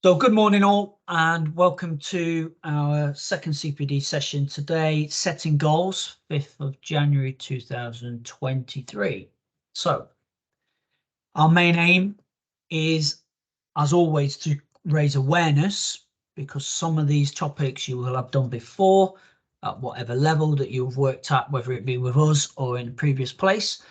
So good morning all, and welcome to our second CPD session today, setting goals, 5th of January 2023. So our main aim is, as always, to raise awareness, because some of these topics you will have done before at whatever level that you've worked at, whether it be with us or in a previous place.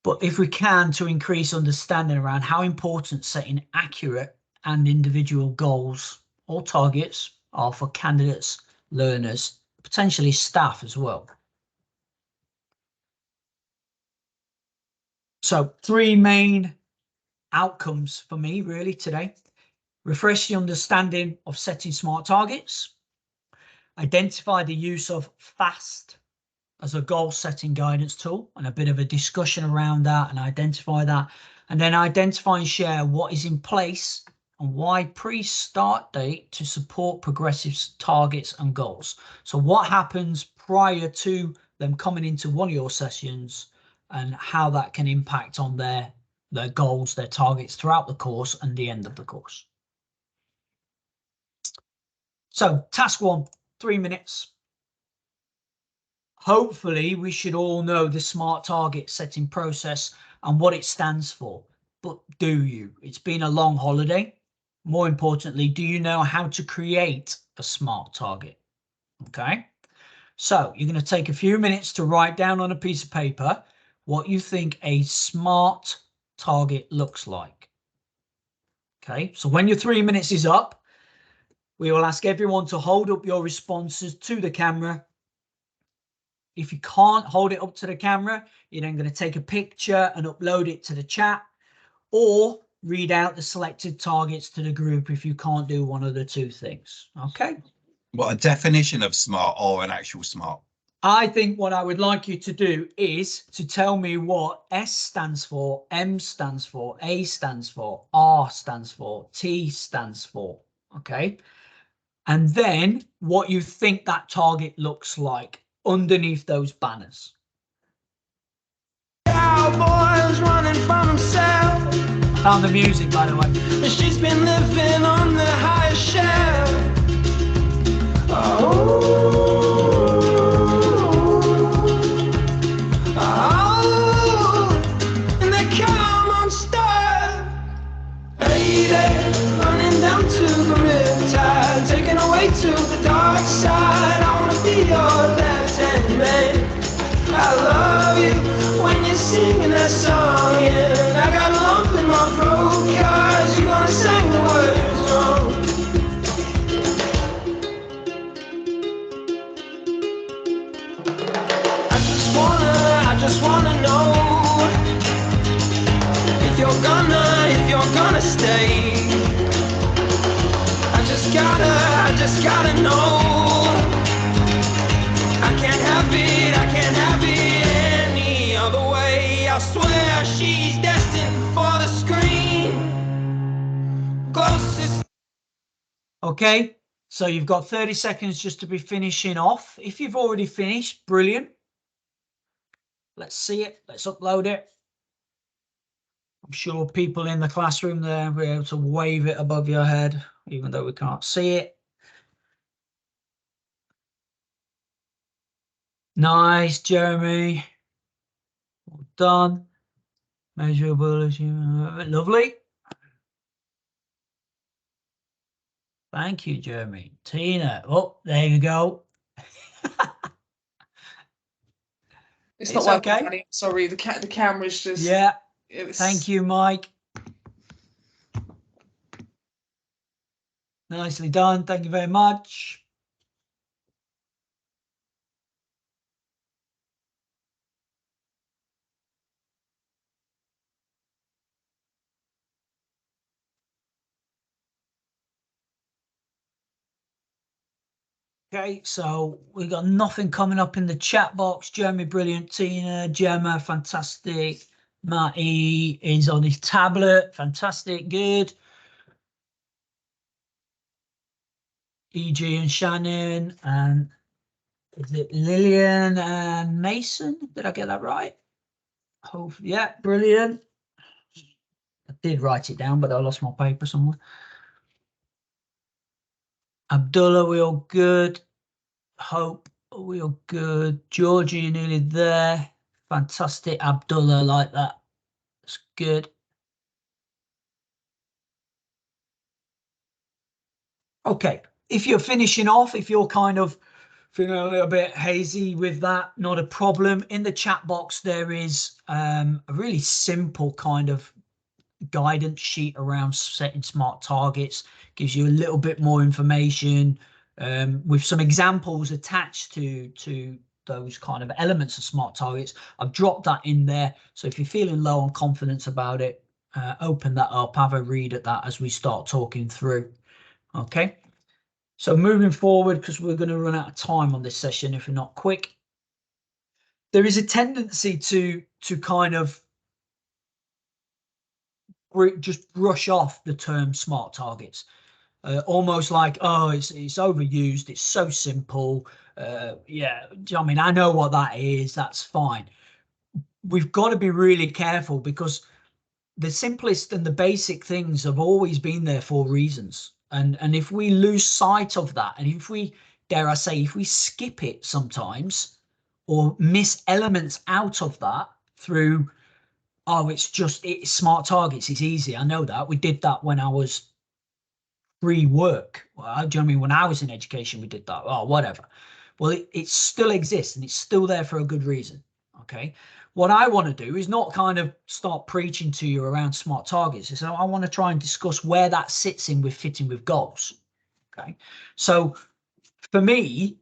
But if we can, to increase understanding around how important setting accurate and individual goals or targets are for candidates, learners, potentially staff as well. So 3 main outcomes for me really today: refresh the understanding of setting smart targets, identify the use of FAST as a goal setting guidance tool and a bit of a discussion around that, and identify that, and then identify and share what is in place and why pre-start date to support progressive targets and goals. So what happens prior to them coming into one of your sessions and how that can impact on their goals, their targets throughout the course and the end of the course. So task 1, 3 minutes. Hopefully we should all know the SMART target setting process and what it stands for. But do you? It's been a long holiday. More importantly, do you know how to create a SMART target? Okay. So you're going to take a few minutes to write down on a piece of paper what you think a SMART target looks like. Okay. So when your 3 minutes is up, we will ask everyone to hold up your responses to the camera. If you can't hold it up to the camera, you're then going to take a picture and upload it to the chat, or read out the selected targets to the group if you can't do one of the 2 things. Okay. What, a definition of SMART or an actual SMART? I think what I would like you to do is to tell me what S stands for, M stands for, A stands for, R stands for, T stands for. Okay. And then what you think that target looks like underneath those banners. Cowboys running from himself. Found the music, by the way. She's been living on the highest shelf. And they come on star. Lady, running down to the riptide, taken away to the dark side. I wanna be your left-hand man. I love you when you're singing that song, and I got a lump in my throat 'cause you're gonna sing the words wrong. I just wanna know if you're gonna stay. I just gotta know. I can't have it any other way. I swear she's destined for the screen. Closest. Okay, so you've got 30 seconds just to be finishing off. If you've already finished, brilliant. Let's see it. Let's upload it. I'm sure people in the classroom there will be able to wave it above your head, even though we can't see it. Nice, Jeremy. Well done. Measurable achievement. Lovely. Thank you, Jeremy. Tina. Oh, there you go. It's not okay. working, Danny. Sorry, the camera's just... Yeah. Thank you, Mike. Nicely done. Thank you very much. Okay, so we got nothing coming up in the chat box. Jeremy, brilliant. Tina, Gemma, fantastic. Matty is on his tablet. Fantastic, good. EG and Shannon, and is it Lillian and Mason? Did I get that right? Hopefully, yeah, brilliant. I did write it down, but I lost my paper somewhere. Abdullah, we all good? Hope, we all good? Georgie, you're nearly there. Fantastic, Abdullah, like that. It's good. Okay, if you're finishing off, if you're kind of feeling a little bit hazy with that, not a problem. In the chat box, there is a really simple kind of guidance sheet around setting smart targets. Gives you a little bit more information with some examples attached to those kind of elements of smart targets. I've dropped that in there. So if you're feeling low on confidence about it, open that up, have a read at that as we start talking through. Okay. So moving forward, because we're going to run out of time on this session if we're not quick, there is a tendency to kind of just brush off the term smart targets, almost like, oh, it's overused, it's so simple. Yeah, I mean, I know what that is, that's fine. We've got to be really careful because the simplest and the basic things have always been there for reasons. And if we lose sight of that, and if we, dare I say, if we skip it sometimes or miss elements out of that through, oh, it's smart targets, it's easy. I know that. We did that when I was pre-work. Well, do you know what I mean? When I was in education, we did that. Oh, whatever. Well, it still exists and it's still there for a good reason. Okay. What I want to do is not kind of start preaching to you around smart targets. So I want to try and discuss where that sits in with fitting with goals. Okay. So for me,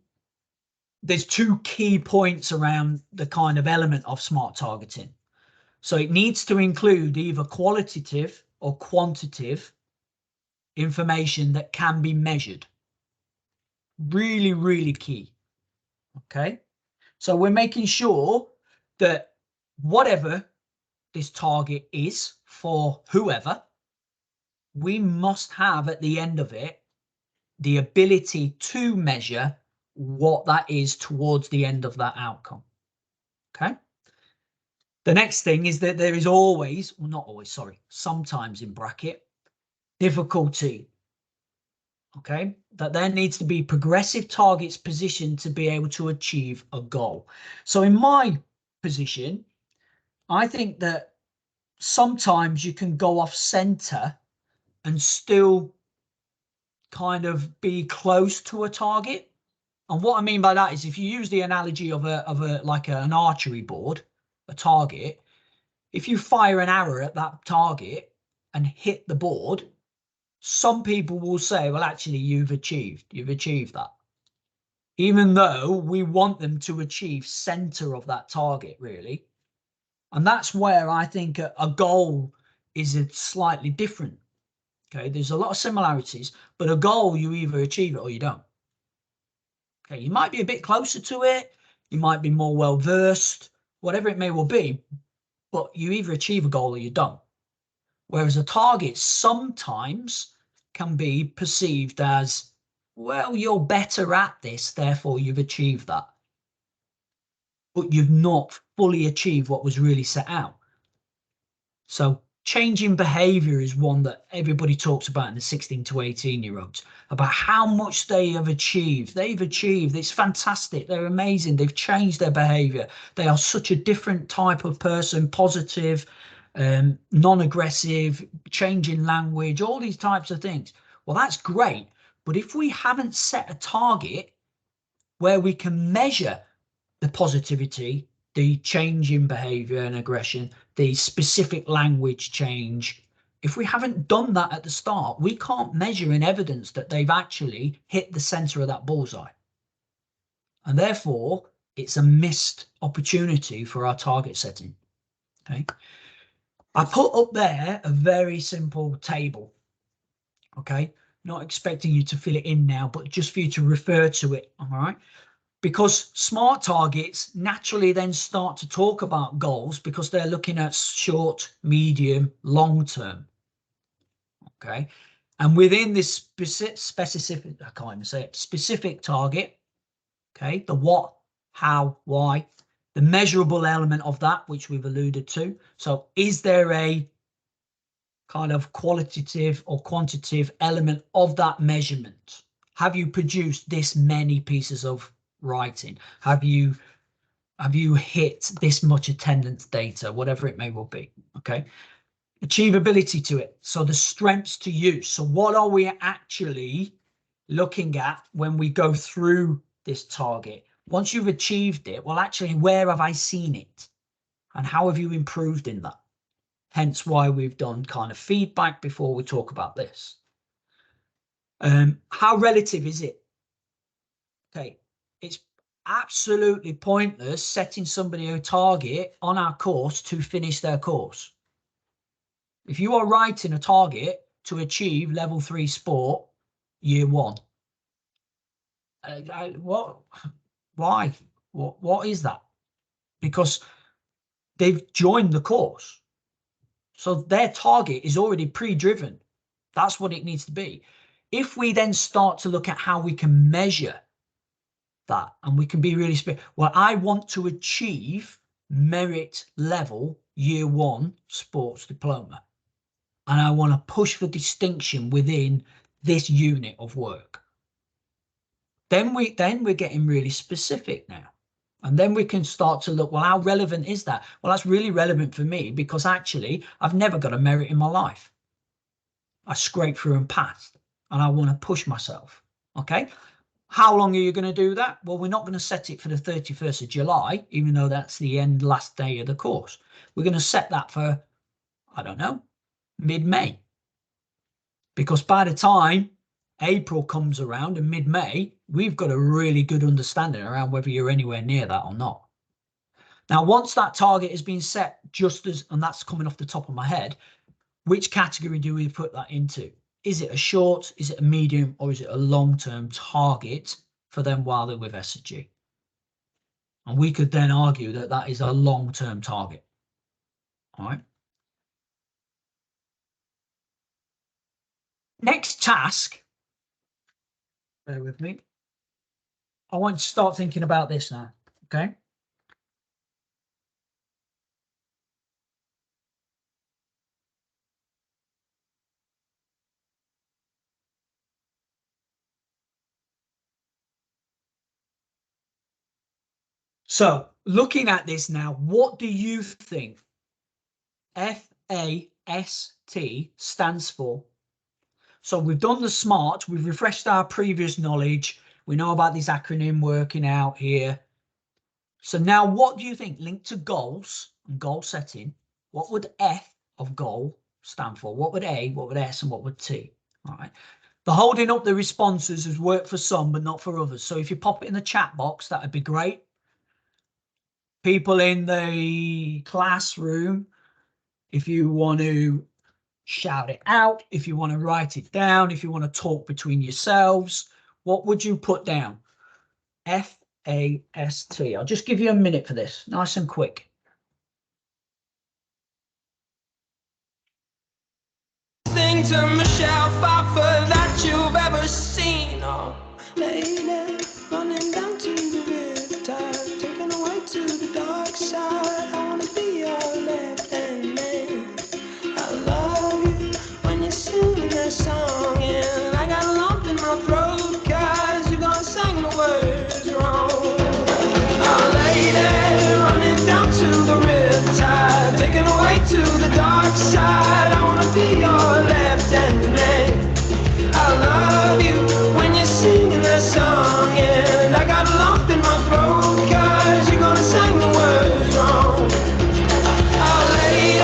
there's two key points around the kind of element of smart targeting. So it needs to include either qualitative or quantitative information that can be measured. Really, really key. Okay. So we're making sure that whatever this target is for whoever, we must have at the end of it the ability to measure what that is towards the end of that outcome. Okay. The next thing is that there is always, well, not always, sorry, sometimes in bracket, difficulty. Okay, that there needs to be progressive targets positioned to be able to achieve a goal. So in my position, I think that sometimes you can go off center and still kind of be close to a target. And what I mean by that is if you use the analogy of a like an archery board, a target, if you fire an arrow at that target and hit the board, some people will say, well, actually, you've achieved that. Even though we want them to achieve center of that target, really. And that's where I think a goal is slightly different. Okay, there's a lot of similarities, but a goal, you either achieve it or you don't. Okay, you might be a bit closer to it, you might be more well versed, whatever it may well be, but you either achieve a goal or you don't. Whereas a target sometimes can be perceived as, well, you're better at this, therefore you've achieved that. But you've not fully achieved what was really set out. So changing behavior is one that everybody talks about in the 16 to 18-year-olds, about how much they have achieved. They've achieved. It's fantastic. They're amazing. They've changed their behavior. They are such a different type of person, positive, non-aggressive, changing language, all these types of things. Well, that's great. But if we haven't set a target where we can measure the positivity, the change in behavior and aggression, the specific language change, if we haven't done that at the start, we can't measure in evidence that they've actually hit the center of that bullseye. And therefore, it's a missed opportunity for our target setting. Okay. I put up there a very simple table. Okay. Not expecting you to fill it in now, but just for you to refer to it. All right. Because smart targets naturally then start to talk about goals because they're looking at short, medium, long term. Okay. And within this specific, I can't even say it, specific target, okay, the what, how, why, the measurable element of that, which we've alluded to. So is there a kind of qualitative or quantitative element of that measurement? Have you produced this many pieces of writing? Have you hit this much attendance data, whatever it may well be? Okay. Achievability to it. So the strengths to use. So what are we actually looking at when we go through this target? Once you've achieved it, well, actually, where have I seen it? And how have you improved in that? Hence why we've done kind of feedback before we talk about this. How relative is it? Okay, it's absolutely pointless setting somebody a target on our course to finish their course. If you are writing a target to achieve level 3 sport year 1, why? What is that? Because they've joined the course. So their target is already pre-driven. That's what it needs to be. If we then start to look at how we can measure that, and we can be really specific, well, I want to achieve merit level year 1 sports diploma, and I want to push for distinction within this unit of work. Then we're getting really specific now. And then we can start to look, well, how relevant is that? Well, that's really relevant for me because actually I've never got a merit in my life. I scraped through and passed, and I want to push myself. Okay. How long are you going to do that? Well, we're not going to set it for the 31st of July, even though that's the last day of the course. We're going to set that for, I don't know, mid-May. Because by the time April comes around and mid-May, we've got a really good understanding around whether you're anywhere near that or not. Now, once that target has been set, and that's coming off the top of my head, which category do we put that into? Is it a short, is it a medium, or is it a long-term target for them while they're with SSG? And we could then argue that that is a long-term target. All right. Next task, bear with me. I want to start thinking about this now, okay? So looking at this now, what do you think FAST stands for? So we've done the SMART, we've refreshed our previous knowledge. We know about this acronym working out here. So now what do you think, linked to goals and goal setting, what would F of goal stand for? What would A, what would S, and what would T? All right. The holding up the responses has worked for some, but not for others. So if you pop it in the chat box, that would be great. People in the classroom, if you want to shout it out, if you want to write it down, if you want to talk between yourselves, what would you put down? FAST. I'll just give you a minute for this, nice and quick. Thing to Michelle Pfeiffer that you've ever seen. Oh, lady, running down to the riptide, taken away to the dark side. I wanna be your left-hand man. I love you when you're singing that song, and I got a lump in my throat 'cause you're gonna sing the words wrong. Oh, lady, running down to the riptide, taken away to the dark side. I wanna be your left-hand man. I love you when you're singing that song, and I got a lump in my throat 'cause you're gonna sing the words wrong. Oh, lady,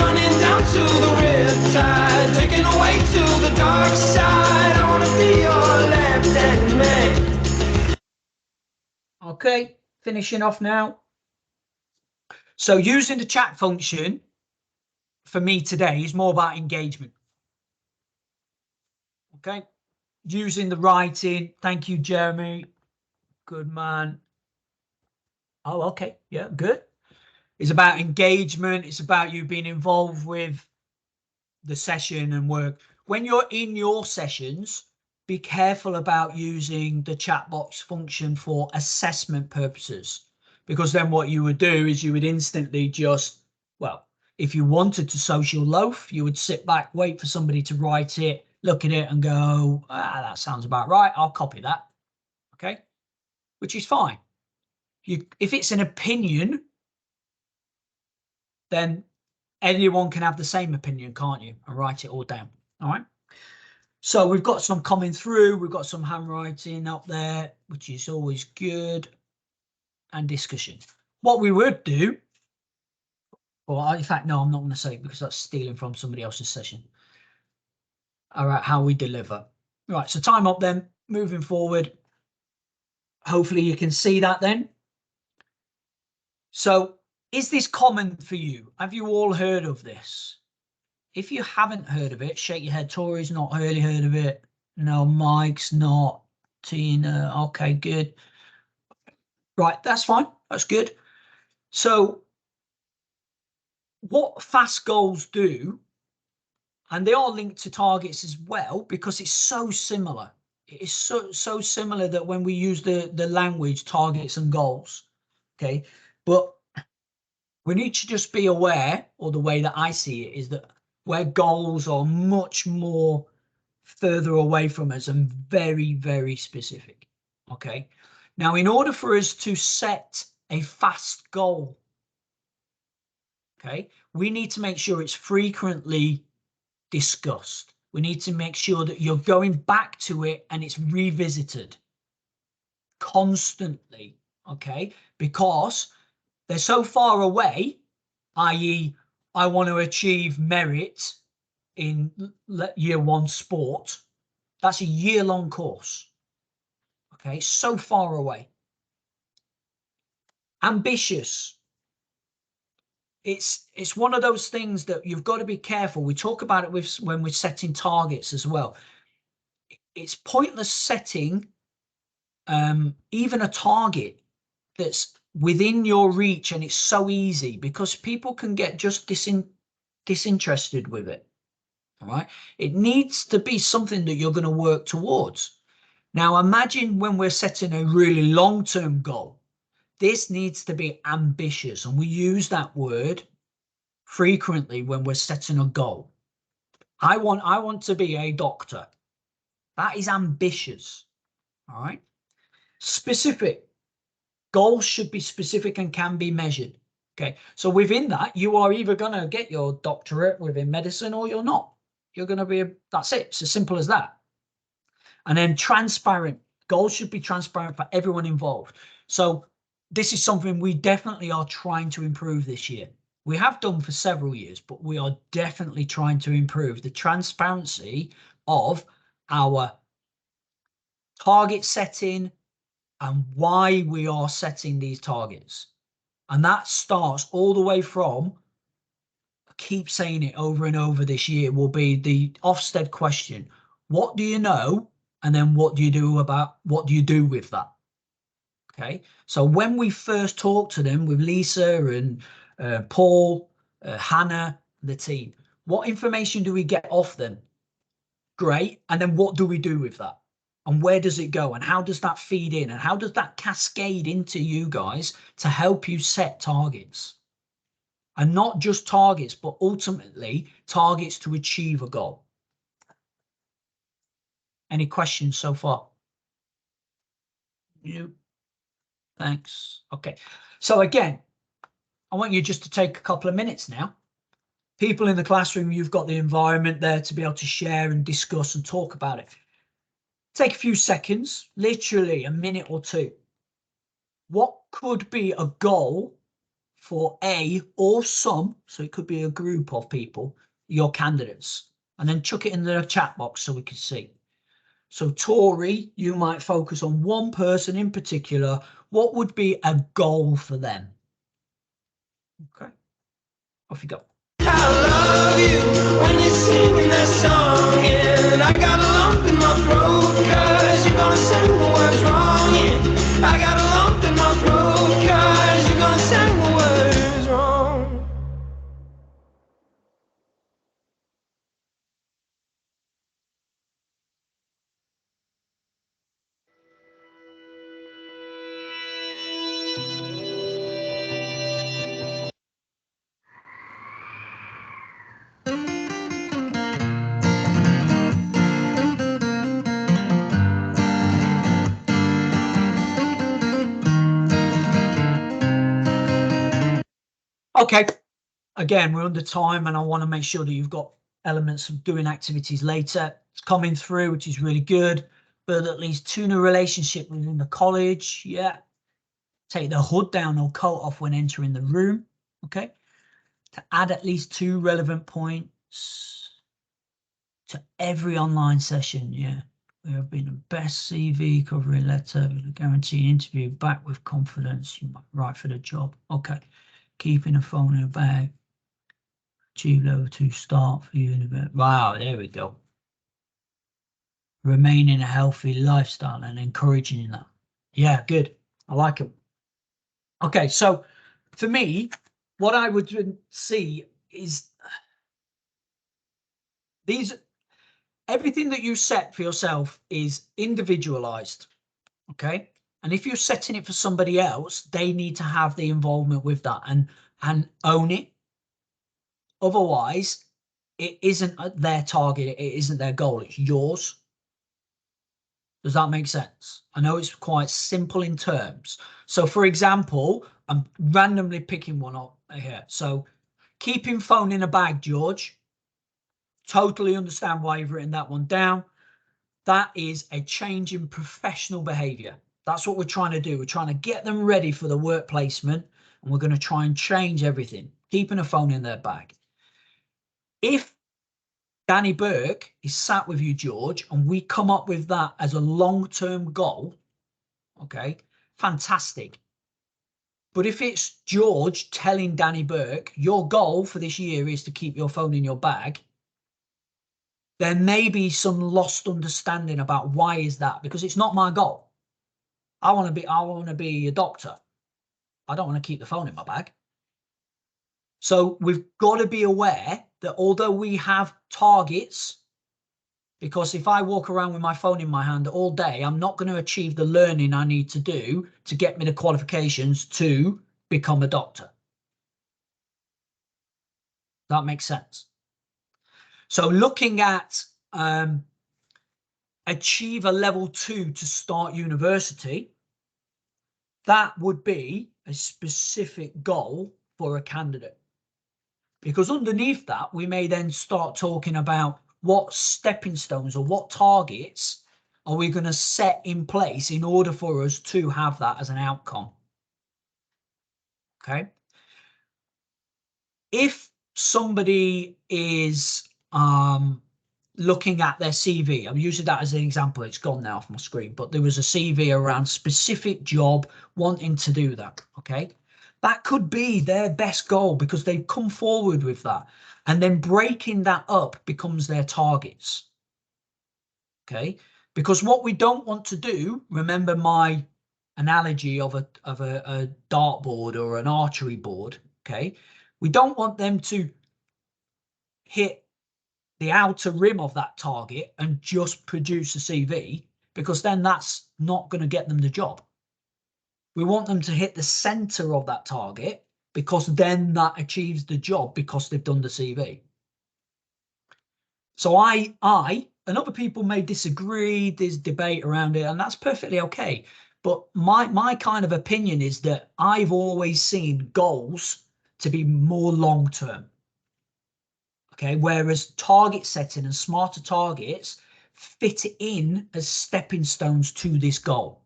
running down to the riptide, taken away to the dark side. I wanna be your left-hand man. Okay, finishing off now. So using the chat function for me today is more about engagement. Okay, using the writing. Thank you, Jeremy. Good man. Oh, okay. Yeah, good. It's about engagement. It's about you being involved with the session and work. When you're in your sessions, be careful about using the chat box function for assessment purposes, because then what you would do is you would instantly just, well, if you wanted to social loaf, you would sit back, wait for somebody to write it, look at it and go, that sounds about right. I'll copy that. Okay. Which is fine. If it's an opinion, then anyone can have the same opinion, can't you? And write it all down. All right. So we've got some coming through. We've got some handwriting up there, which is always good. And discussion. What we would do, or in fact, no, I'm not going to say it because that's stealing from somebody else's session. All right, how we deliver. Right, so time up then, moving forward. Hopefully you can see that then. So is this common for you? Have you all heard of this? If you haven't heard of it, shake your head. Tori's not really heard of it. No, Mike's not. Tina, okay, good. Right, that's fine. That's good. So what fast goals do, and they are linked to targets as well, because it's so similar. It is so similar that when we use the language targets and goals, okay, but we need to just be aware, or the way that I see it is that where goals are much more further away from us and very, very specific. Okay. Now, in order for us to set a fast goal, okay, we need to make sure it's frequently discussed. We need to make sure that you're going back to it and it's revisited constantly. Okay. Because they're so far away, i.e., I want to achieve merit in year one sport. That's a year-long course. Okay, so far away. Ambitious. It's one of those things that you've got to be careful. We talk about it when we're setting targets as well. It's pointless setting even a target that's within your reach and it's so easy, because people can get just disinterested with it. All right. It needs to be something that you're going to work towards. Now, imagine when we're setting a really long-term goal. This needs to be ambitious, and we use that word frequently when we're setting a goal. I want to be a doctor. That is ambitious. All right. Specific. Goals should be specific and can be measured. Okay. So within that, you are either going to get your doctorate within medicine or you're not. You're going to be, that's it. It's as simple as that. And then transparent. Goals should be transparent for everyone involved. So this is something we definitely are trying to improve this year. We have done for several years, but we are definitely trying to improve the transparency of our target setting and why we are setting these targets. And that starts all the way from, I keep saying it over and over this year, will be the Ofsted question. What do you know? And then what do you do with that? Okay. So when we first talked to them with Lisa and Paul, Hannah, the team, what information do we get off them? Great. And then what do we do with that? And where does it go? And how does that feed in? And how does that cascade into you guys to help you set targets? And not just targets, but ultimately targets to achieve a goal. Any questions so far? You? Thanks. Okay. So again, I want you just to take a couple of minutes now. People in the classroom, you've got the environment there to be able to share and discuss and talk about it. Take a few seconds, literally a minute or two. What could be a goal for a or some, so it could be a group of people, your candidates, and then chuck it in the chat box so we can see. So Tori, you might focus on one person in particular. What would be a goal for them? Okay, off you go. I love you when you're singing that song, and I got a lump in my throat, cause you're gonna say the words wrong, yeah. I got a lump in my throat, cause you're gonna say the words wrong. Okay. Again, we're under time and I want to make sure that you've got elements of doing activities later. It's coming through, which is really good. Build at least 2 new relationships within the college. Yeah. Take the hood down or coat off when entering the room. Okay. To add at least 2 relevant points to every online session. Yeah. We have been the best CV covering letter with a guaranteed interview, back with confidence. You might write for the job. Okay. Keeping a phone in a bag. Achieve level 2 start for you. Wow, there we go. Remaining a healthy lifestyle and encouraging that. Yeah, good. I like it. Okay, so for me, what I would see is everything that you set for yourself is individualized. Okay. And if you're setting it for somebody else, they need to have the involvement with that and own it. Otherwise, it isn't their target. It isn't their goal. It's yours. Does that make sense? I know it's quite simple in terms. So, for example, I'm randomly picking one up here. So, keeping phone in a bag, George. Totally understand why you've written that one down. That is a change in professional behavior. That's what we're trying to do. We're trying to get them ready for the work placement, and we're going to try and change everything, keeping a phone in their bag. If Danny Burke is sat with you, George, and we come up with that as a long-term goal, okay, fantastic. But if it's George telling Danny Burke, your goal for this year is to keep your phone in your bag, there may be some lost understanding about why is that, because it's not my goal. I want to be a doctor. I don't want to keep the phone in my bag. So we've got to be aware that although we have targets, because if I walk around with my phone in my hand all day, I'm not going to achieve the learning I need to do to get me the qualifications to become a doctor. That makes sense. So looking at achieve a level 2 to start university, that would be a specific goal for a candidate. Because underneath that, we may then start talking about what stepping stones or what targets are we going to set in place in order for us to have that as an outcome. Okay. If somebody is looking at their CV, I'm using that as an example, it's gone now off my screen, but there was a CV around specific job wanting to do that. Okay. That could be their best goal because they've come forward with that, and then breaking that up becomes their targets. Okay, because what we don't want to do, remember my analogy of a dartboard or an archery board. Okay, we don't want them to hit the outer rim of that target and just produce a CV, because then that's not going to get them the job. We want them to hit the center of that target, because then that achieves the job because they've done the CV. So I and other people may disagree, there's debate around it, and that's perfectly okay. But my kind of opinion is that I've always seen goals to be more long-term. Okay, whereas target setting and smarter targets fit in as stepping stones to this goal.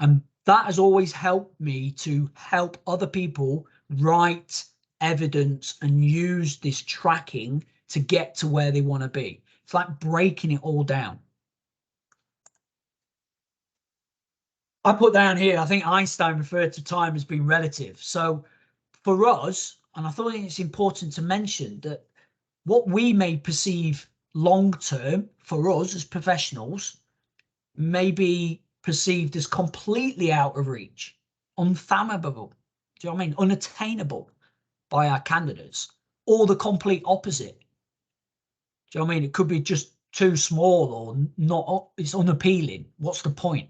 And that has always helped me to help other people write evidence and use this tracking to get to where they want to be. It's like breaking it all down. I put down here, I think Einstein referred to time as being relative. So for us, and I thought it's important to mention that what we may perceive long-term for us as professionals may be perceived as completely out of reach, unfathomable, do you know what I mean? Unattainable by our candidates, or the complete opposite. Do you know what I mean? It could be just too small or not, it's unappealing. What's the point?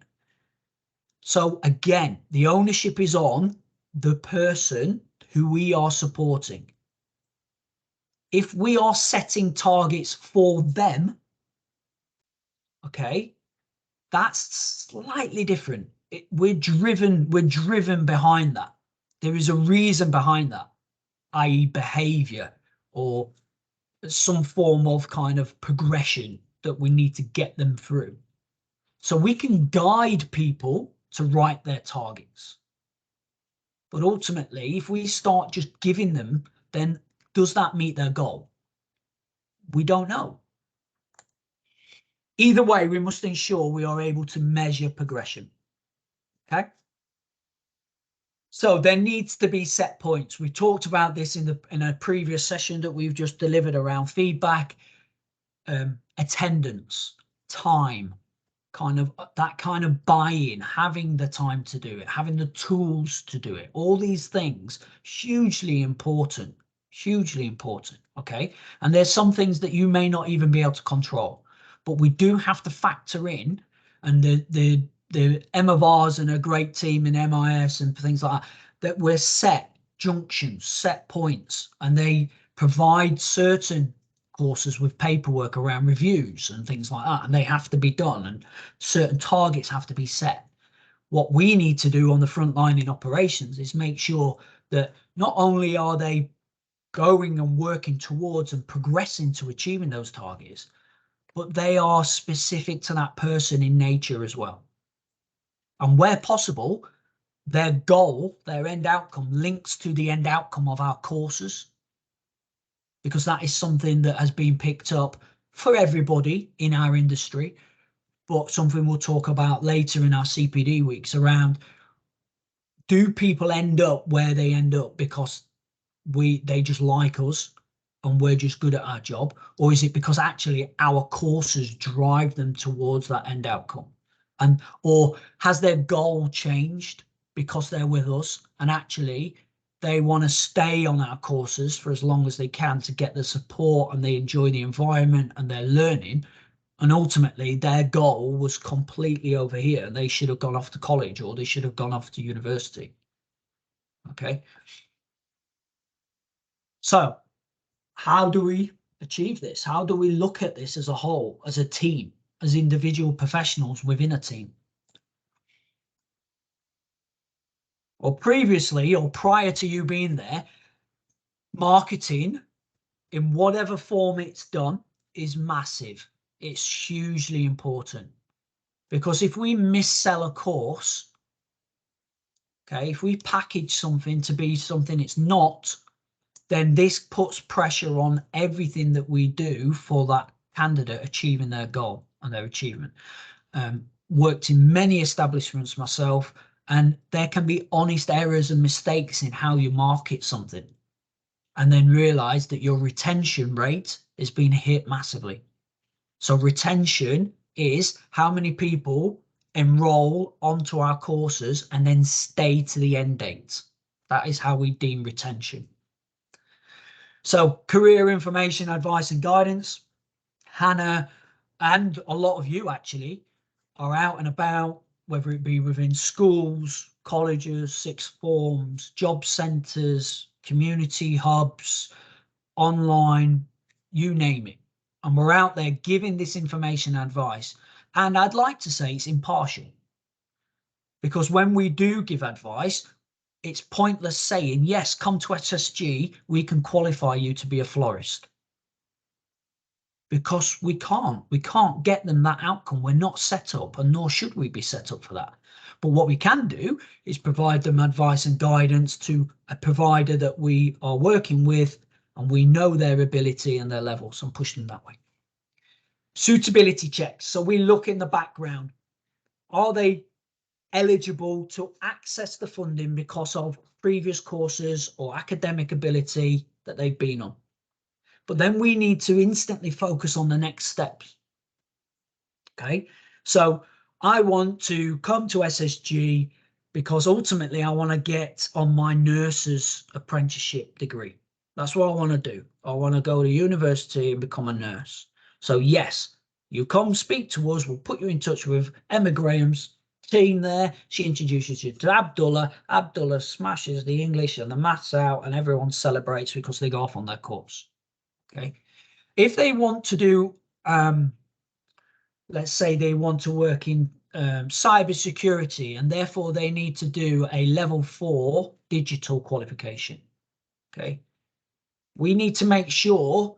So again, the ownership is on the person who we are supporting. If we are setting targets for them, okay, that's slightly different. We're driven behind that. There is a reason behind that, i.e. behavior or some form of kind of progression that we need to get them through. So we can guide people to write their targets. But ultimately, if we start just giving them, then does that meet their goal? We don't know. Either way, we must ensure we are able to measure progression. Okay. So there needs to be set points. We talked about this in a previous session that we've just delivered around feedback, attendance, time, that kind of buy-in, having the time to do it, having the tools to do it. All these things, hugely important, hugely important. Okay. And there's some things that you may not even be able to control, but we do have to factor in, and the Emma Vars and a great team in MIS and things like that we're set junctions, set points, and they provide certain courses with paperwork around reviews and things like that, and they have to be done, and certain targets have to be set. What we need to do on the front line in operations is make sure that not only are they going and working towards and progressing to achieving those targets, but they are specific to that person in nature as well. And where possible, their goal, their end outcome links to the end outcome of our courses, because that is something that has been picked up for everybody in our industry, but something we'll talk about later in our CPD weeks around, do people end up where they end up because they just like us and we're just good at our job, or is it because actually our courses drive them towards that end outcome? And or has their goal changed because they're with us and actually they want to stay on our courses for as long as they can to get the support, and they enjoy the environment and they're learning, and ultimately their goal was completely over here. They should have gone off to college or they should have gone off to university. Okay. So how do we achieve this? How do we look at this as a whole, as a team, as individual professionals within a team? Or previously, or prior to you being there, marketing in whatever form it's done is massive. It's hugely important, because if we missell a course, okay, if we package something to be something it's not, then this puts pressure on everything that we do for that candidate achieving their goal and their achievement. Worked in many establishments myself, and there can be honest errors and mistakes in how you market something, and then realize that your retention rate is being hit massively. So retention is how many people enroll onto our courses and then stay to the end date. That is how we deem retention. So career information, advice and guidance. Hannah and a lot of you actually are out and about, whether it be within schools, colleges, sixth forms, job centres, community hubs, online, you name it. And we're out there giving this information and advice. And I'd like to say it's impartial, because when we do give advice, it's pointless saying, yes, come to SSG, we can qualify you to be a florist. Because we can't get them that outcome. We're not set up, and nor should we be set up for that. But what we can do is provide them advice and guidance to a provider that we are working with, and we know their ability and their levels, and push them that way. Suitability checks. So we look in the background. Are they eligible to access the funding because of previous courses or academic ability that they've been on? But then we need to instantly focus on the next steps. Okay, so I want to come to SSG because ultimately I want to get on my nurse's apprenticeship degree. That's what I want to do. I want to go to university and become a nurse. So yes, you come speak to us. We'll put you in touch with Emma Graham's team there. She introduces you to Abdullah. Abdullah smashes the English and the maths out, and everyone celebrates because they go off on their course. Okay, if they want to do, let's say they want to work in cyber security, and therefore they need to do a level 4 digital qualification. Okay. We need to make sure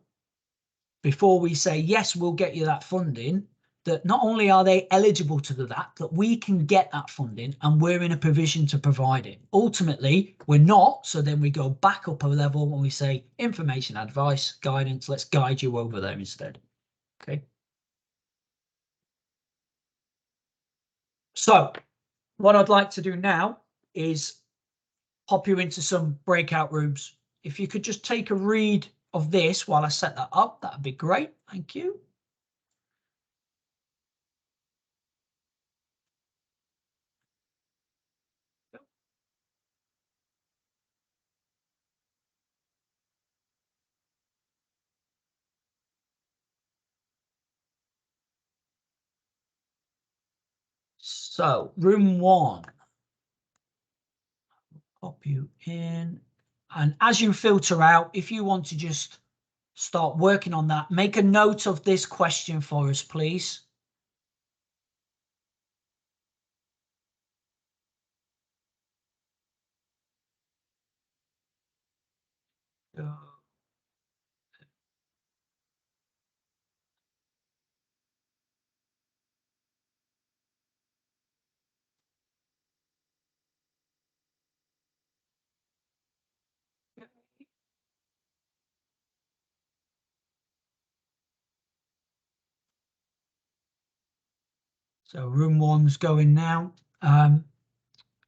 before we say, yes, we'll get you that funding, that not only are they eligible to do that, that we can get that funding and we're in a provision to provide it. Ultimately, we're not. So then we go back up a level and we say information, advice, guidance. Let's guide you over there instead. Okay. So what I'd like to do now is pop you into some breakout rooms. If you could just take a read of this while I set that up, that'd be great. Thank you. So room 1, pop you in, and as you filter out, if you want to just start working on that, make a note of this question for us, please. So room 1's going now.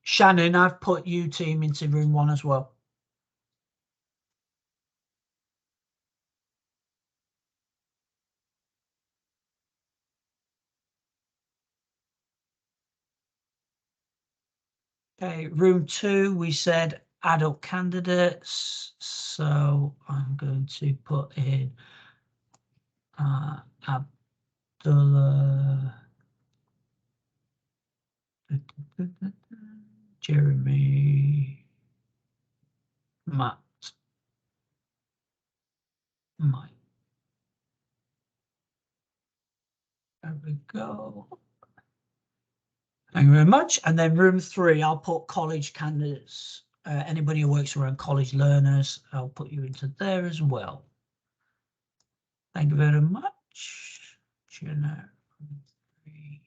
Shannon, I've put you team into room 1 as well. Okay, room 2, we said adult candidates. So I'm going to put in Abdullah, Jeremy, Matt, Mike. There we go. Thank you very much. And then room 3, I'll put college candidates. Anybody who works around college learners, I'll put you into there as well. Thank you very much. Jenna, 3.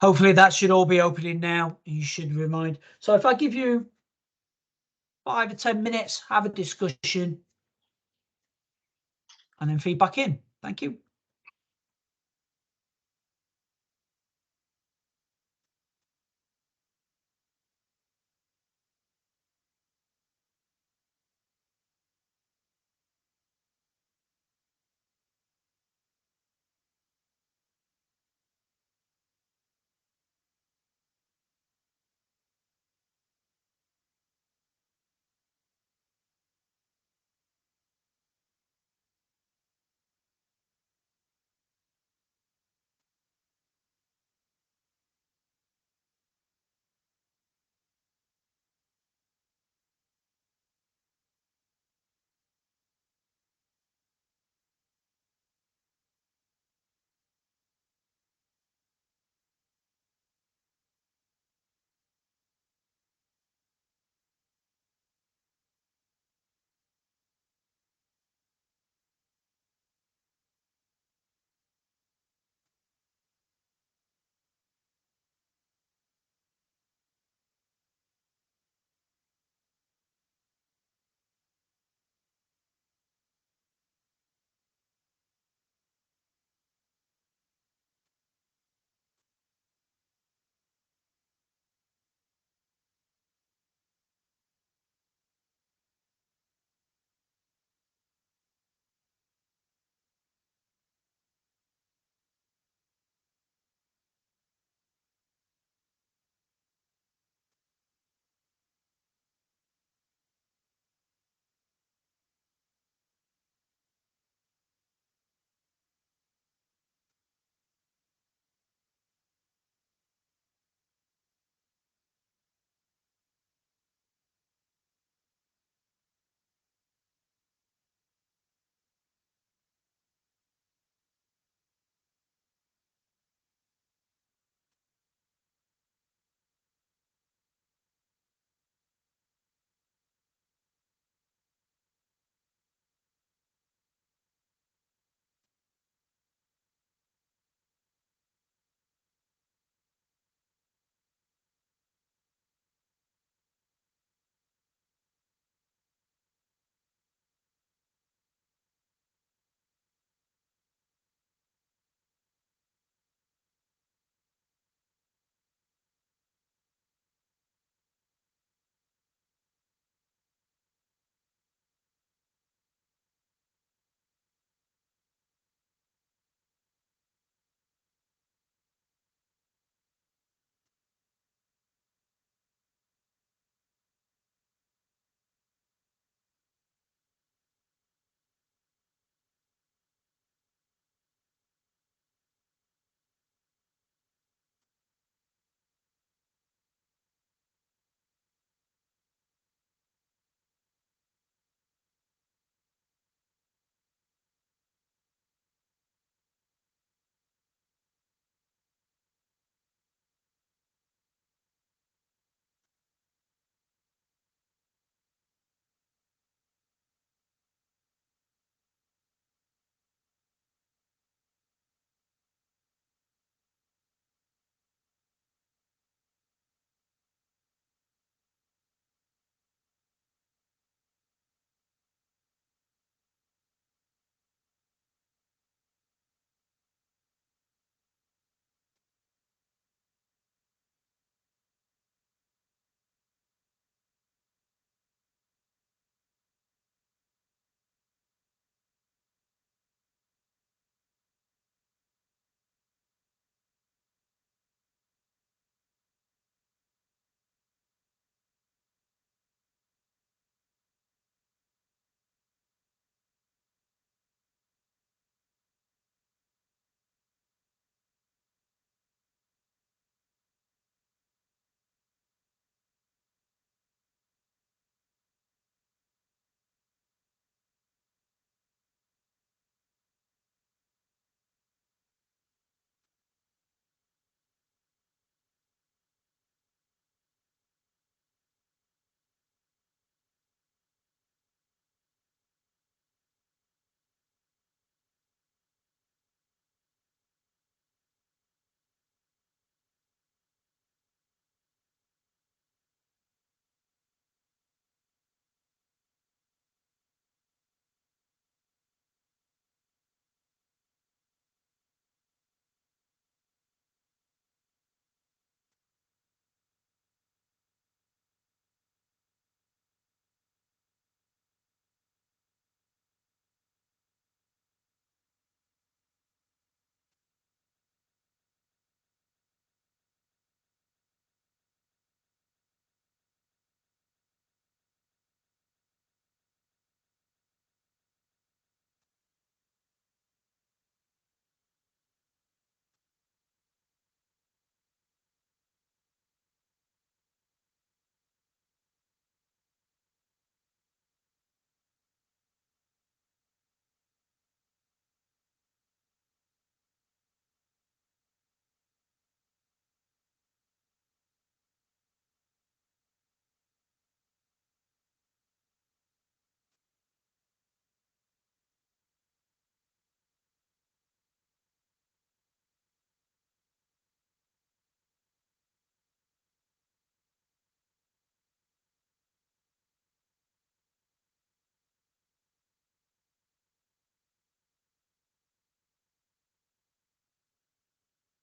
Hopefully that should all be opening now. You should remind. So if I give you 5 to 10 minutes, have a discussion and then feedback in. Thank you.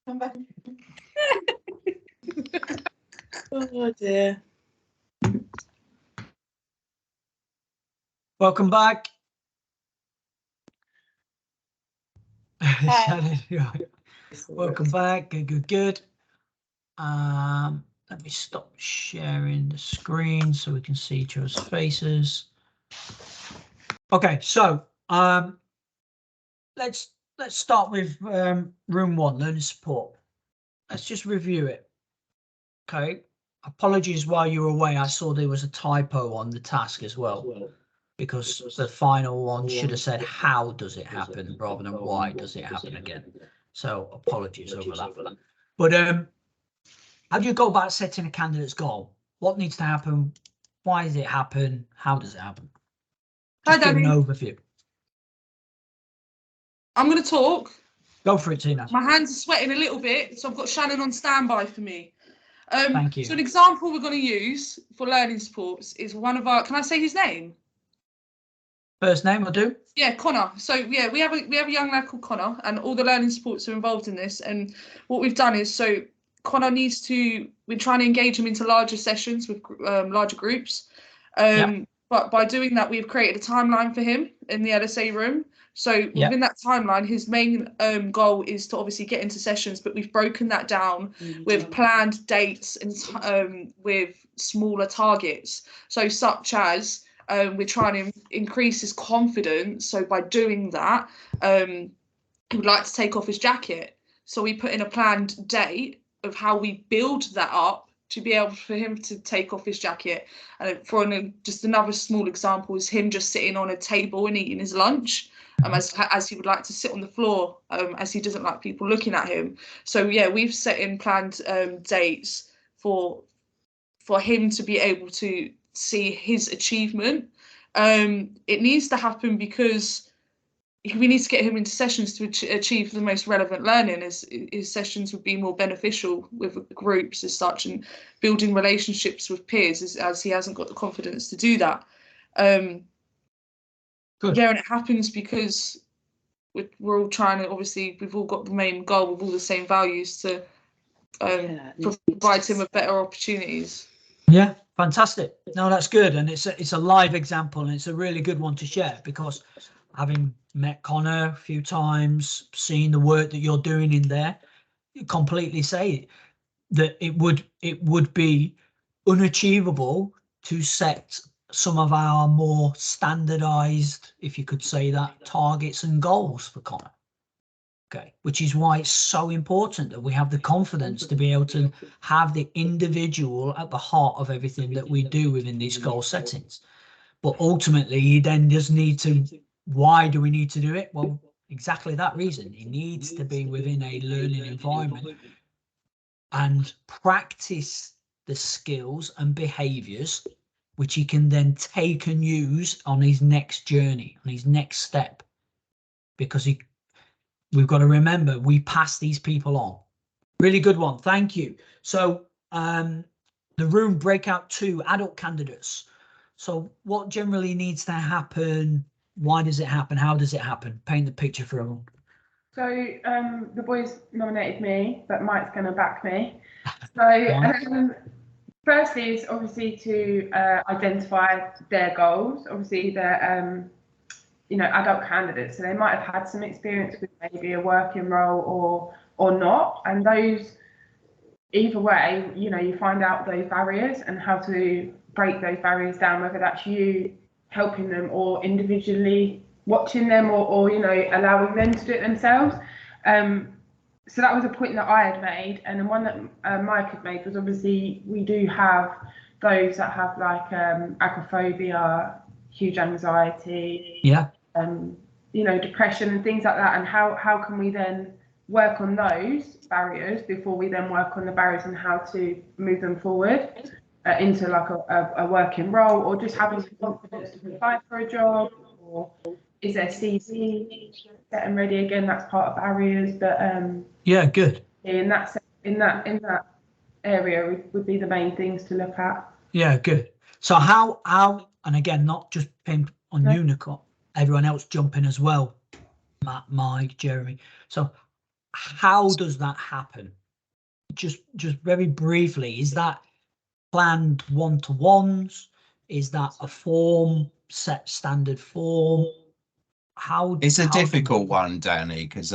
Come back. Oh dear. Welcome back. Shannon, right. Welcome back. Good, good, good. Let me stop sharing the screen so we can see each other's faces. Okay, so let's start with room 1, learning support. Let's just review it. Okay. Apologies while you were away. I saw there was a typo on the task as well, because the final one should have said how does it happen rather than why does it happen again. So apologies over that. But how do you go about setting a candidate's goal? What needs to happen? Why does it happen? How does it happen? Just give an overview. I'm going to talk. Go for it, Tina. My hands are sweating a little bit, so I've got Shannon on standby for me. Thank you. So an example we're going to use for learning supports is one of our. Can I say his name? First name, I do. Yeah, Connor. So yeah, we have a young lad called Connor, and all the learning supports are involved in this. And what we've done is, so Connor needs to. We're trying to engage him into larger sessions with larger groups. But by doing that, we've created a timeline for him in the LSA room. So within that timeline, his main goal is to obviously get into sessions, but we've broken that down with planned dates and with smaller targets. So such as we're trying to increase his confidence. So by doing that, he would like to take off his jacket. So we put in a planned date of how we build that up to be able for him to take off his jacket. And just another small example is him just sitting on a table and eating his lunch. As he would like to sit on the floor, as he doesn't like people looking at him. So yeah, we've set in planned dates for him to be able to see his achievement. It needs to happen because we need to get him into sessions to achieve the most relevant learning. His sessions would be more beneficial with groups as such, and building relationships with peers as he hasn't got the confidence to do that. Good. Yeah, and it happens because we're all trying to, obviously, we've all got the main goal with all the same values to provide him with better opportunities. Yeah, fantastic. No, that's good. And it's a live example, and it's a really good one to share, because having met Connor a few times, seeing the work that you're doing in there, you completely say that it would be unachievable to set some of our more standardized, if you could say that, targets and goals for Connor. Okay, which is why it's so important that we have the confidence to be able to have the individual at the heart of everything that we do within these goal settings. But ultimately, he then just need to, why do we need to do it? Well, exactly that reason. He needs to be within a learning environment and practice the skills and behaviors which he can then take and use on his next journey, on his next step. Because we've got to remember, we pass these people on. Really good one. Thank you. So the room breakout 2, adult candidates. So what generally needs to happen? Why does it happen? How does it happen? Paint the picture for everyone. So the boys nominated me, but Mike's going to back me. So firstly is obviously to identify their goals. Obviously they're adult candidates, so they might have had some experience with maybe a working role or not, and those, either way, you find out those barriers and how to break those barriers down, whether that's you helping them or individually watching them or allowing them to do it themselves. So that was a point that I had made, and then one that Mike had made was, obviously we do have those that have like agoraphobia, huge anxiety, depression and things like that, and how can we then work on those barriers before we then work on the barriers and how to move them forward into like a working role, or just having the confidence to apply for a job, or is there CV, getting ready again, that's part of barriers. But yeah, good. In that area would be the main things to look at. Yeah, good. So how and again, not just pinned on you, Nicole, everyone else jump in as well, Matt, Mike, Jeremy. So how does that happen? Just very briefly, is that planned one-to-ones? Is that a form, set standard form? How It's a how do difficult one, Danny, because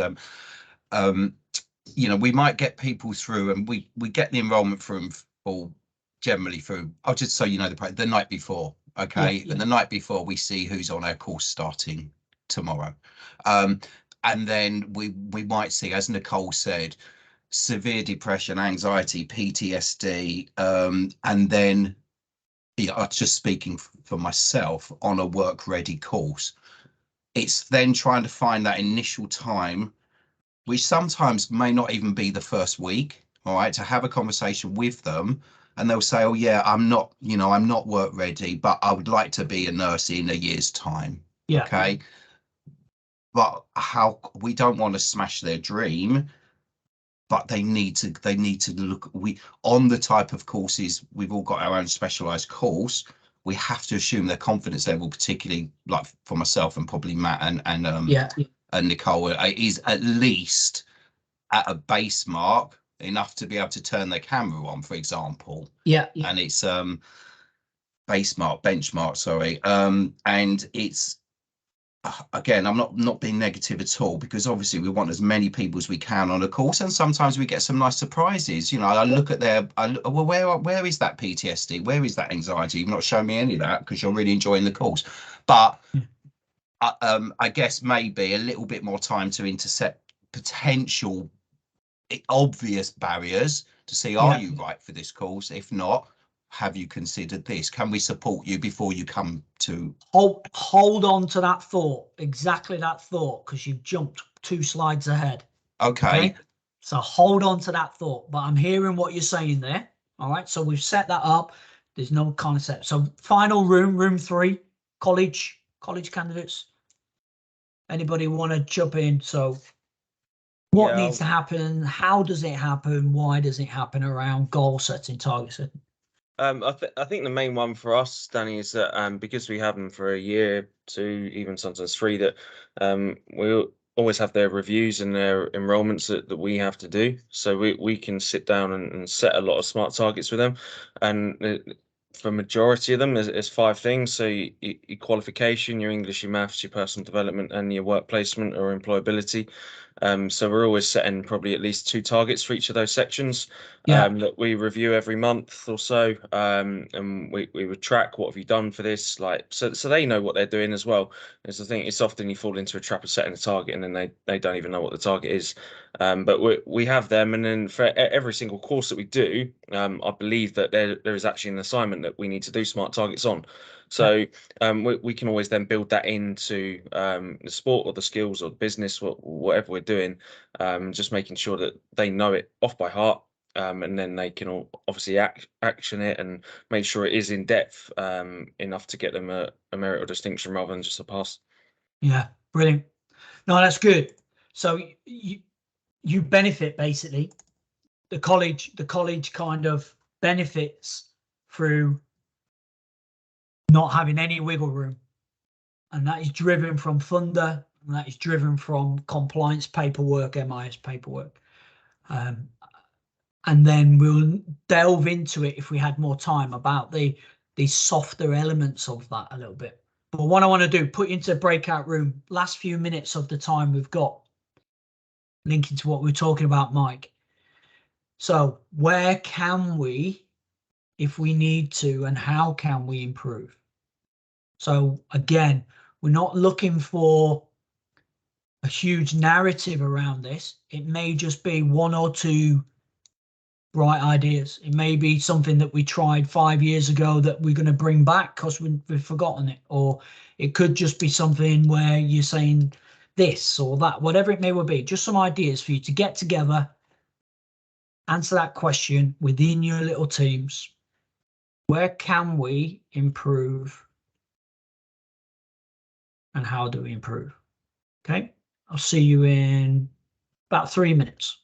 you know, we might get people through, and we get the enrollment through all generally through. I'll just so you know the night before, okay, Yeah, yeah. and the night before we see who's on our course starting tomorrow, and then we might see, as Nicole said, severe depression, anxiety, PTSD, and then yeah, just speaking for myself, on a work ready course. It's then trying to find that initial time, which sometimes may not even be the first week, all right, to have a conversation with them. And they'll say, oh yeah, I'm not, you know, I'm not work ready, but I would like to be a nurse in a year's time. Yeah. Okay. But how, we don't want to smash their dream, but they need to look, we, on the type of courses, we've all got our own specialized course. We have to assume their confidence level, particularly like for myself and probably Matt and Nicole, is at least at a base mark enough to be able to turn their camera on, for example. Yeah. And it's benchmark, sorry. And it's again, I'm not being negative at all, because obviously we want as many people as we can on a course, and sometimes we get some nice surprises. You know, I look at well, where is that PTSD? Where is that anxiety? You've not shown me any of that because you're really enjoying the course. But I guess maybe a little bit more time to intercept potential obvious barriers to see, are you right for this course? If not, have you considered this? Can we support you before you come to? Hold on to that thought, exactly that thought, because you've jumped 2 slides ahead. Okay. So hold on to that thought, but I'm hearing what you're saying there. All right, so we've set that up. There's no concept. So final room 3, college candidates. Anybody want to jump in? So what needs to happen? How does it happen? Why does it happen around goal setting, target setting? I think the main one for us, Danny, is that because we have them for a year, 2, even sometimes 3, that we always have their reviews and their enrollments that we have to do. So we can sit down and set a lot of smart targets with them. And for majority of them, there's 5 things. So your qualification, your English, your maths, your personal development, and your work placement or employability. So we're always setting probably at least 2 targets for each of those sections that we review every month or so, and we would track what have you done for this, like so they know what they're doing as well. Because I think it's often you fall into a trap of setting a target and then they don't even know what the target is. But we have them, and then for every single course that we do, I believe that there is actually an assignment that we need to do smart targets on. So we can always then build that into the sport or the skills or the business, whatever we're doing, just making sure that they know it off by heart, and then they can all obviously action it and make sure it is in depth enough to get them a merit or distinction rather than just a pass. Yeah, brilliant. No, that's good. So you benefit, basically. The college kind of benefits through not having any wiggle room, and that is driven from funder, and that is driven from compliance paperwork, MIS paperwork. And then we'll delve into it if we had more time about the softer elements of that a little bit. But what I want to do, put you into a breakout room, last few minutes of the time we've got, linking to what we were talking about, Mike. So where can we, if we need to, and how can we improve? So again, we're not looking for a huge narrative around this. It may just be 1 or 2 bright ideas. It may be something that we tried 5 years ago that we're going to bring back because we've forgotten it, or it could just be something where you're saying this or that, whatever it may well be. Just some ideas for you to get together, answer that question within your little teams. Where can we improve, and how do we improve? Okay, I'll see you in about 3 minutes.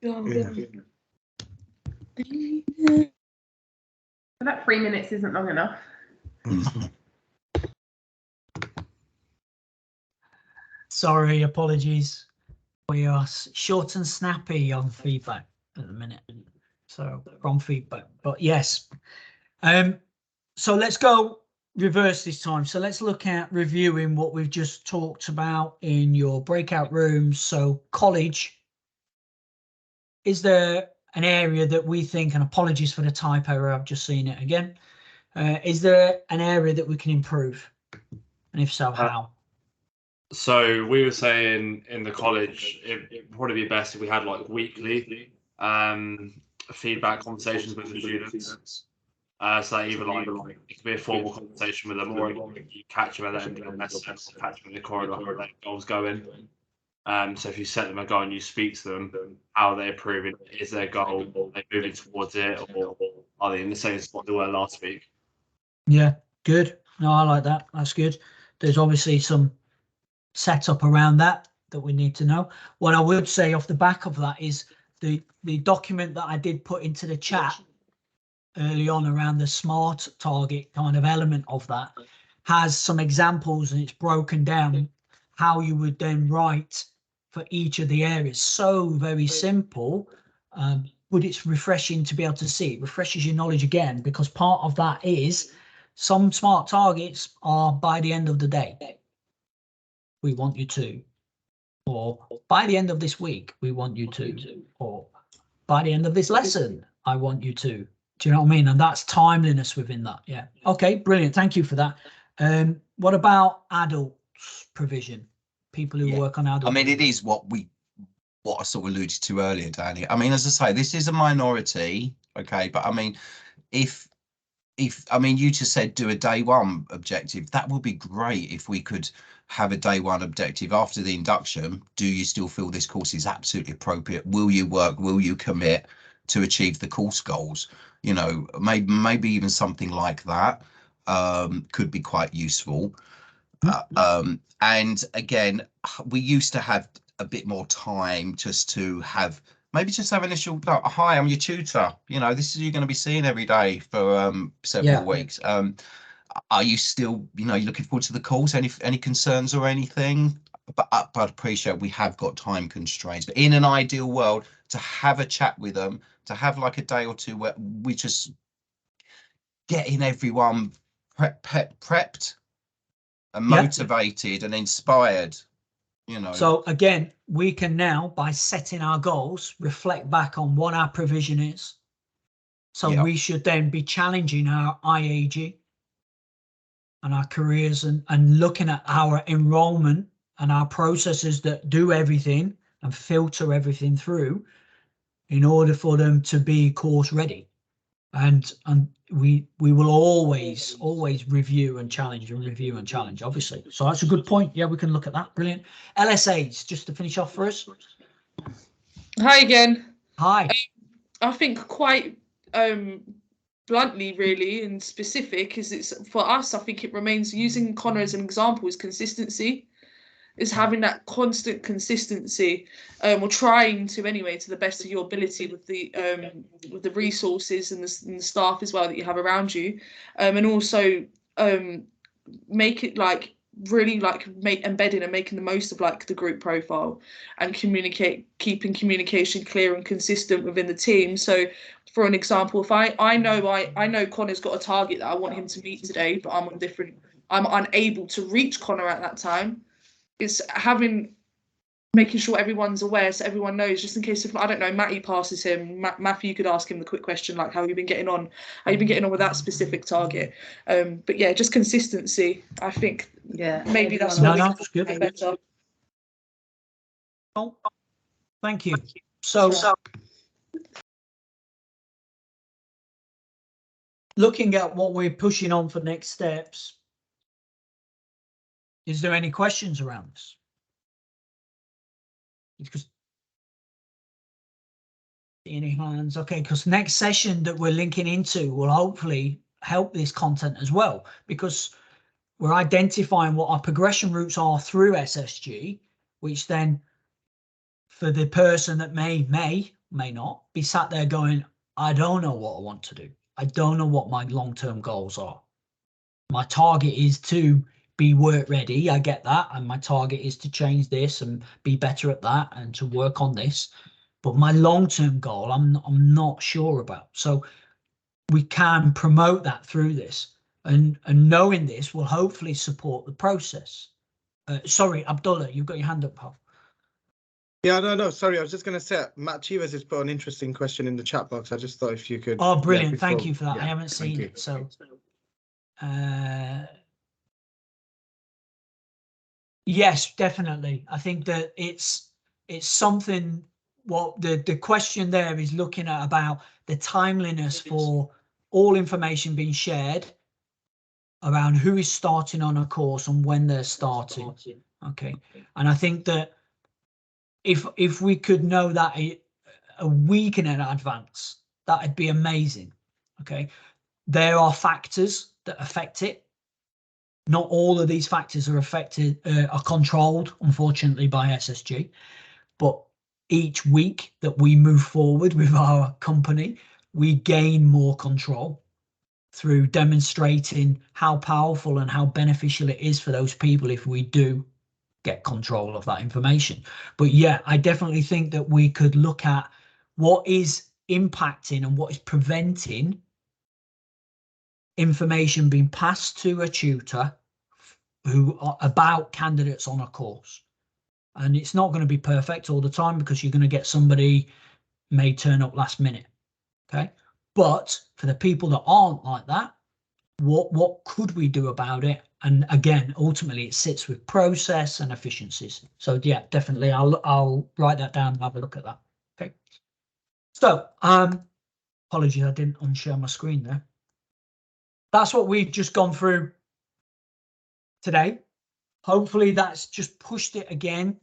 So that 3 minutes isn't long enough. Sorry, apologies. We are short and snappy on feedback at the minute. So from feedback, but yes. So let's go reverse this time. So let's look at reviewing what we've just talked about in your breakout rooms. So college, is there an area that we think, and apologies for the type error, I've just seen it again. Is there an area that we can improve? And if so, how? So we were saying in the college, it'd probably be best if we had like weekly feedback conversations with the students. So that either like it could be a formal conversation with them, or you catch them at the end of the lesson, or catch them in the corridor, how their goals going. So if you set them a goal and you speak to them, how are they improving? Is their goal? Are they moving towards it, or are they in the same spot they were last week? Yeah, good. No, I like that. That's good. There's obviously some setup around that we need to know. What I would say off the back of that is the document that I did put into the chat early on around the SMART target kind of element of that has some examples, and it's broken down how you would then write for each of the areas. So very simple, but it's refreshing to be able to see. It refreshes your knowledge again, because part of that is some SMART targets are by the end of the day, we want you to, or by the end of this week, we want you to, or by the end of this lesson, I want you to. Do you know what I mean? And that's timeliness within that. Yeah. Okay, brilliant. Thank you for that. What about adult provision? People who work on adult. I mean, it is what I sort of alluded to earlier, Danny. I mean, as I say, this is a minority, okay, but I mean, if I mean, you just said do a day one objective. That would be great if we could have a day one objective after the induction. Do you still feel this course is absolutely appropriate? Will you work? Will you commit to achieve the course goals? You know, maybe even something like that could be quite useful. And again, we used to have a bit more time just to have maybe just have initial, hi, I'm your tutor. You know, this is you're going to be seeing every day for several weeks. Are you still, you know, you're looking forward to the course? Any concerns or anything? But I'd appreciate we have got time constraints. But in an ideal world, to have a chat with them, to have like a day or two where we just getting everyone prepped and motivated and inspired, you know. So again, we can now, by setting our goals, reflect back on what our provision is. So we should then be challenging our IAG and our careers, and looking at our enrollment and our processes that do everything and filter everything through in order for them to be course ready. And we will always review and challenge, obviously. So that's a good point. Yeah, we can look at that. Brilliant. LSAs, just to finish off for us. Hi again. Hi. I think quite bluntly, really, and specific, is it's for us. I think it remains using Connor as an example is consistency. Is having that constant consistency, or trying to anyway, to the best of your ability with the resources and the staff as well that you have around you, and also make it like really like embedding and making the most of like the group profile, and keeping communication clear and consistent within the team. So for an example, if I know Connor's got a target that I want him to meet today, but I'm unable to reach Connor at that time. It's making sure everyone's aware, so everyone knows, just in case if, I don't know, Matty passes him, Matthew, you could ask him the quick question, like, how have you been getting on with that specific target? But yeah, just consistency. I think maybe that's what we can do better. Oh, thank you. So looking at what we're pushing on for next steps, is there any questions around this? Because any hands? Okay, because next session that we're linking into will hopefully help this content as well, because we're identifying what our progression routes are through SSG, which then for the person that may may not, be sat there going, I don't know what I want to do. I don't know what my long-term goals are. My target is to be work ready. I get that. And my target is to change this and be better at that and to work on this. But my long-term goal, I'm not sure about. So we can promote that through this. And knowing this will hopefully support the process. Sorry, Abdullah, you've got your hand up, pal. Yeah, no, sorry. I was just going to say, Matt Chivas has put an interesting question in the chat box. I just thought if you could. Oh, brilliant. Yeah, thank you for that. Yeah, I haven't seen you. it. So, yes, definitely. I think that it's something. What the question there is looking at about the timeliness for all information being shared around who is starting on a course and when they're starting. Okay, and I think that if we could know that a week in advance, that'd be amazing. Okay, there are factors that affect it. Not all of these factors are affected, are controlled, unfortunately, by SSG. But each week that we move forward with our company, we gain more control through demonstrating how powerful and how beneficial it is for those people if we do get control of that information. But yeah, I definitely think that we could look at what is impacting and what is preventing information being passed to a tutor who are about candidates on a course. And it's not going to be perfect all the time because you're going to get somebody may turn up last minute. Okay. But for the people that aren't like that, what could we do about it? And again, ultimately it sits with process and efficiencies. So yeah, definitely I'll write that down and have a look at that. Okay. So apologies, I didn't unshare my screen there. That's what we've just gone through today. Hopefully that's just pushed it again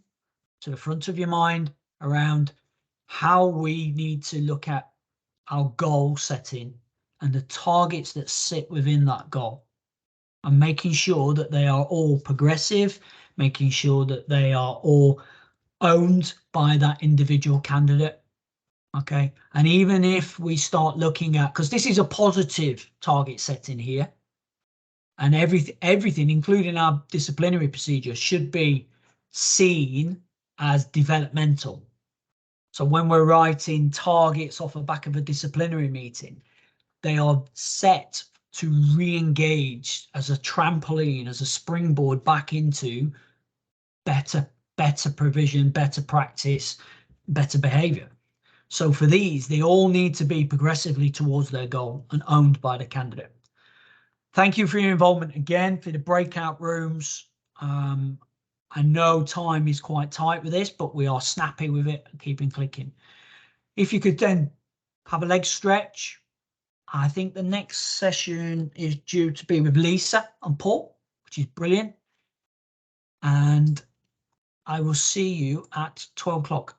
to the front of your mind around how we need to look at our goal setting and the targets that sit within that goal, and making sure that they are all progressive, making sure that they are all owned by that individual candidate. Okay. And even if we start looking at, because this is a positive target setting here, and everything, including our disciplinary procedure, should be seen as developmental. So when we're writing targets off the back of a disciplinary meeting, they are set to re-engage as a trampoline, as a springboard back into better provision, better practice, better behavior. So for these, they all need to be progressively towards their goal and owned by the candidate. Thank you for your involvement again, for the breakout rooms. I know time is quite tight with this, but we are snappy with it and keeping clicking. If you could then have a leg stretch, I think the next session is due to be with Lisa and Paul, which is brilliant. And I will see you at 12 o'clock.